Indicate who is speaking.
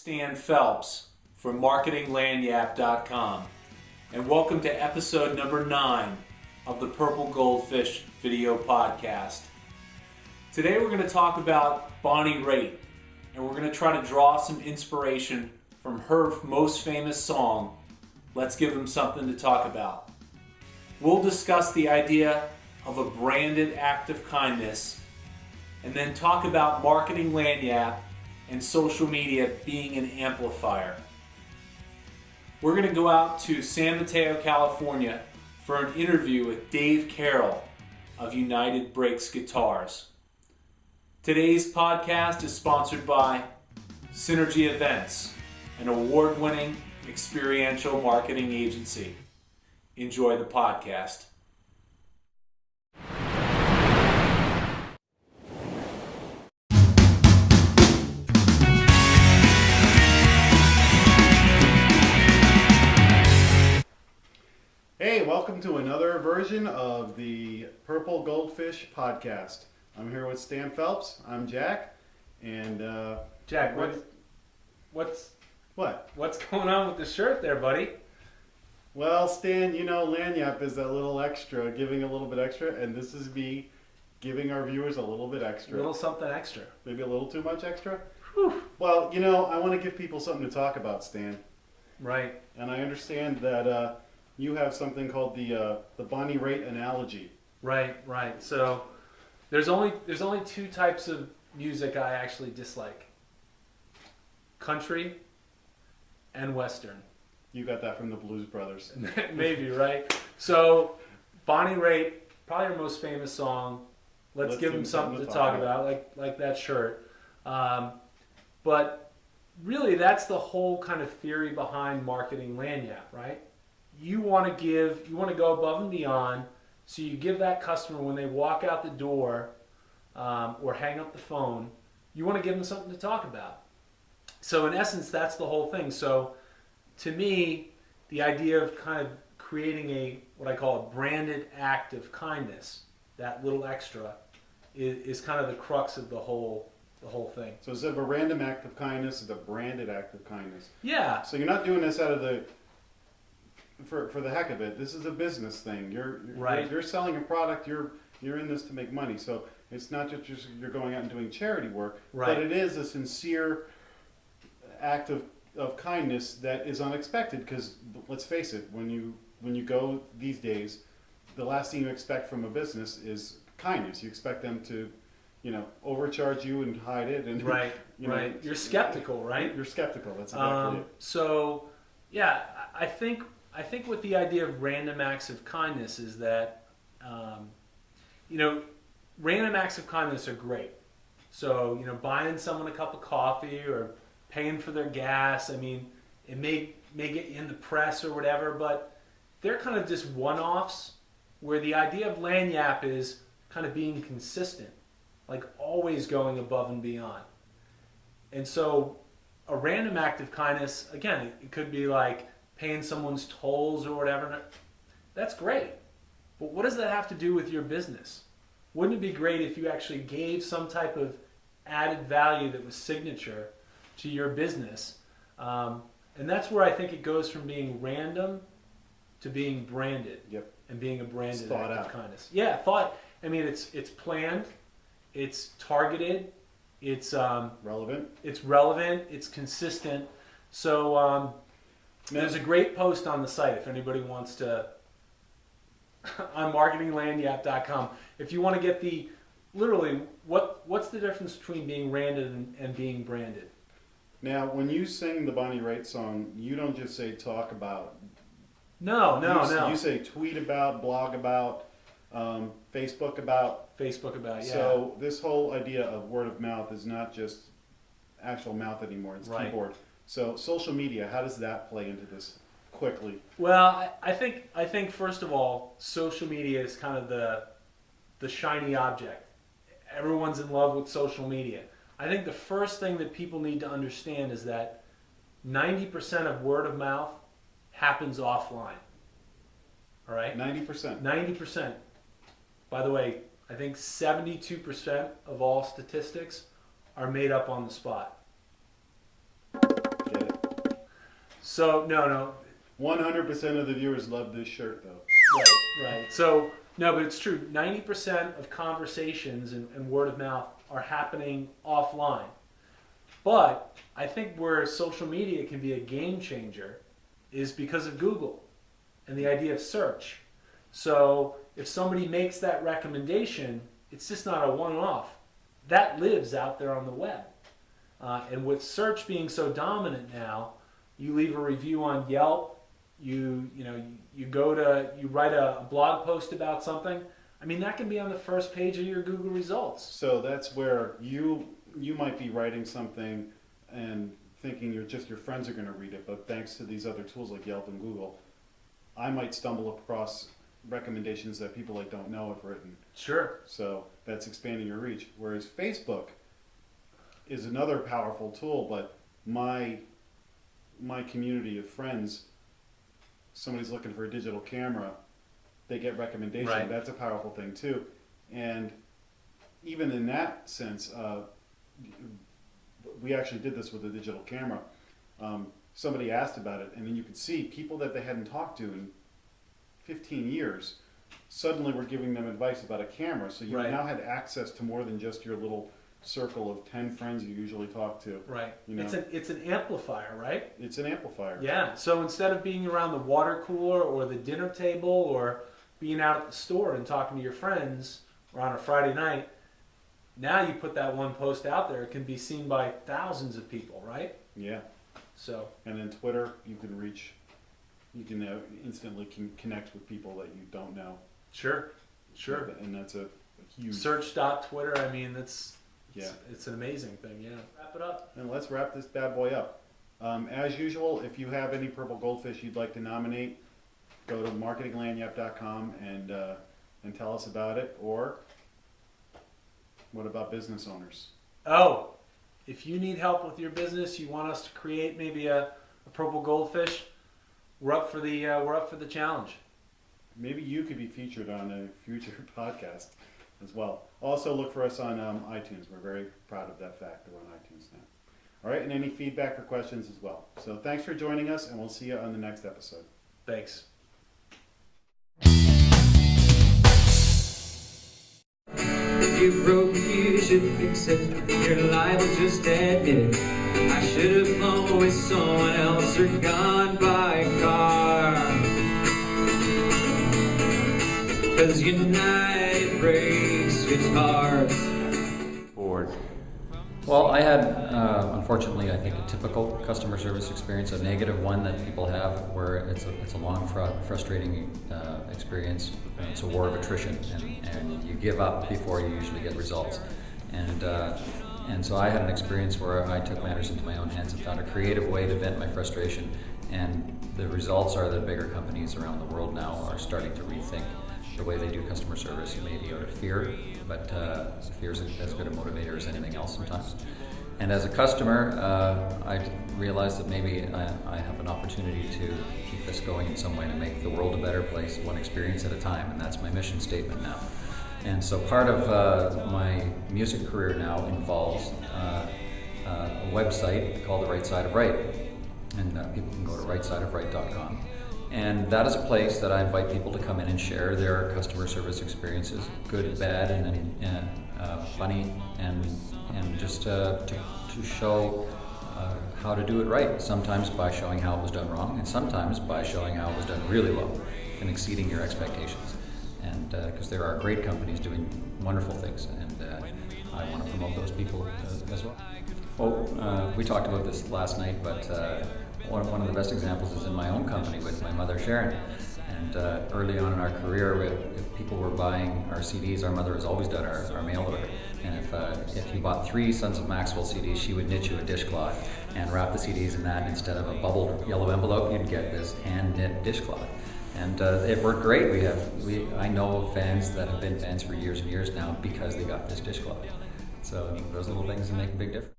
Speaker 1: Stan Phelps from MarketingLandYap.com, and welcome to episode number 9 of the Purple Goldfish video podcast. Today we're going to talk about Bonnie Raitt, and we're going to try to draw some inspiration from her most famous song, Let's Give Them Something to Talk About. We'll discuss the idea of a branded act of kindness, and then talk about marketing Lanyap and social media being an amplifier. We're going to go out to San Mateo, California for an interview with Dave Carroll of United Breaks Guitars. Today's podcast is sponsored by Synergy Events, an award-winning experiential marketing agency. Enjoy the podcast.
Speaker 2: Hey, welcome to another version of the Purple Goldfish podcast. I'm here with Stan Phelps. I'm Jack, and
Speaker 1: Jack, what's going on with the shirt there, buddy?
Speaker 2: Well, Stan, you know Lanyap is that little extra, giving a little bit extra, and this is me giving our viewers a little bit extra.
Speaker 1: A little something extra.
Speaker 2: Maybe a little too much extra?
Speaker 1: Whew.
Speaker 2: Well, you know, I want to give people something to talk about, Stan.
Speaker 1: Right.
Speaker 2: And I understand that you have something called the Bonnie Raitt analogy.
Speaker 1: Right. So there's only two types of music I actually dislike: country and western.
Speaker 2: You got that from the Blues Brothers.
Speaker 1: Maybe, right? So Bonnie Raitt, probably her most famous song, Let's Give Them Something to Talk About, like that shirt. But really, that's the whole kind of theory behind marketing Lanyap, right? You want to go above and beyond, so you give that customer, when they walk out the door or hang up the phone, you want to give them something to talk about. So in essence, that's the whole thing. So to me, the idea of kind of creating what I call a branded act of kindness, that little extra, is kind of the crux of the whole thing.
Speaker 2: So instead of a random act of kindness, it's a branded act of kindness.
Speaker 1: Yeah.
Speaker 2: So you're not doing this out of for the heck of it. This is a business thing. You're selling a product. You're in this to make money. So it's not just you're going out and doing charity work,
Speaker 1: right.
Speaker 2: But it is a sincere act of kindness that is unexpected. Because let's face it, when you go these days, the last thing you expect from a business is kindness. You expect them to, overcharge you and hide it, and
Speaker 1: right. You're skeptical, right?
Speaker 2: You're skeptical. That's exactly it.
Speaker 1: So, yeah, I think with the idea of random acts of kindness is that, random acts of kindness are great. So, buying someone a cup of coffee or paying for their gas. I mean, it may get you in the press or whatever, but they're kind of just one-offs, where the idea of Lanyap is kind of being consistent, like always going above and beyond. And so a random act of kindness, again, it could be like paying someone's tolls or whatever. That's great. But what does that have to do with your business? Wouldn't it be great if you actually gave some type of added value that was signature to your business? And that's where I think it goes from being random to being branded.
Speaker 2: Yep.
Speaker 1: And being a branded
Speaker 2: thought
Speaker 1: act
Speaker 2: out.
Speaker 1: of kindness. Yeah, thought. I mean, it's planned, it's targeted, it's
Speaker 2: Relevant.
Speaker 1: It's relevant, it's consistent. So there's a great post on the site if anybody wants to, on marketinglandYap.com. If you want to get literally, what's the difference between being random and being branded?
Speaker 2: Now, when you sing the Bonnie Raitt song, you don't just say talk about.
Speaker 1: No.
Speaker 2: You say tweet about, blog about, Facebook about.
Speaker 1: Yeah.
Speaker 2: So this whole idea of word of mouth is not just actual mouth anymore. It's
Speaker 1: right.
Speaker 2: Keyboard. So social media, how does that play into this quickly?
Speaker 1: Well, I think first of all, social media is kind of the shiny object. Everyone's in love with social media. I think the first thing that people need to understand is that 90% of word of mouth happens offline. All right?
Speaker 2: 90%.
Speaker 1: 90%. By the way, I think 72% of all statistics are made up on the spot. So no.
Speaker 2: 100% of the viewers love this shirt, though.
Speaker 1: Right. So no, but it's true. 90% of conversations and word of mouth are happening offline. But I think where social media can be a game changer is because of Google and the idea of search. So if somebody makes that recommendation, it's just not a one-off. That lives out there on the web. And with search being so dominant now, you leave a review on Yelp, you write a blog post about something. I mean, that can be on the first page of your Google results.
Speaker 2: So that's where you might be writing something and thinking your friends are going to read it, but thanks to these other tools like Yelp and Google, I might stumble across recommendations that people I don't know have written.
Speaker 1: Sure.
Speaker 2: So that's expanding your reach. Whereas Facebook is another powerful tool, but my community of friends, somebody's looking for a digital camera, they get recommendation.
Speaker 1: Right.
Speaker 2: That's a powerful thing too. And even in that sense, we actually did this with a digital camera. Somebody asked about it, and then you could see people that they hadn't talked to in 15 years suddenly were giving them advice about a camera. So you now had access to more than just your little circle of 10 friends you usually talk to.
Speaker 1: Right.
Speaker 2: You know?
Speaker 1: It's an amplifier, right?
Speaker 2: It's an amplifier.
Speaker 1: Yeah. So instead of being around the water cooler or the dinner table or being out at the store and talking to your friends or on a Friday night, now you put that one post out there, it can be seen by thousands of people, right?
Speaker 2: Yeah.
Speaker 1: So.
Speaker 2: And then Twitter, you can instantly connect with people that you don't know.
Speaker 1: Sure.
Speaker 2: And that's a huge...
Speaker 1: Search.twitter, I mean, it's an amazing thing, yeah. Wrap it up.
Speaker 2: And let's wrap this bad boy up. As usual, if you have any purple goldfish you'd like to nominate, go to marketinglanyap.com and tell us about it. Or what about business owners?
Speaker 1: Oh, if you need help with your business, you want us to create maybe a purple goldfish, we're up for the challenge.
Speaker 2: Maybe you could be featured on a future podcast as well. Also look for us on iTunes. We're very proud of that fact that we're on iTunes now. All right, and any feedback or questions as well. So thanks for joining us, and we'll see you on the next episode.
Speaker 1: Thanks.
Speaker 3: If you broke, you should fix it. You're liable, just admit it. I should have flown with someone else or gone by car. 'Cause United breaks guitars.
Speaker 4: Board. Well, I had, unfortunately, I think a typical customer service experience, a negative one that people have, where it's a long, frustrating experience. It's a war of attrition, and you give up before you usually get results. And so I had an experience where I took matters into my own hands and found a creative way to vent my frustration. And the results are that bigger companies around the world now are starting to rethink the way they do customer service, maybe out of fear, but fear is as good a motivator as anything else sometimes. And as a customer, I realized that maybe I have an opportunity to keep this going in some way to make the world a better place, one experience at a time, and that's my mission statement now. And so part of my music career now involves a website called The Right Side of Right, and people can go to rightsideofright.com. And that is a place that I invite people to come in and share their customer service experiences, good, bad, and funny, and just to show how to do it right. Sometimes by showing how it was done wrong, and sometimes by showing how it was done really well and exceeding your expectations. And because there are great companies doing wonderful things, and I want to promote those people as well. Well, we talked about this last night, but one of the best examples is in my own company with my mother Sharon. And early on in our career, if people were buying our CDs, our mother has always done our mail order. And if you bought 3 Sons of Maxwell CDs, she would knit you a dishcloth and wrap the CDs in that. Instead of a bubbled yellow envelope, you'd get this hand knit dishcloth. And it worked great. I know fans that have been fans for years and years now because they got this dishcloth. So those little things make a big difference.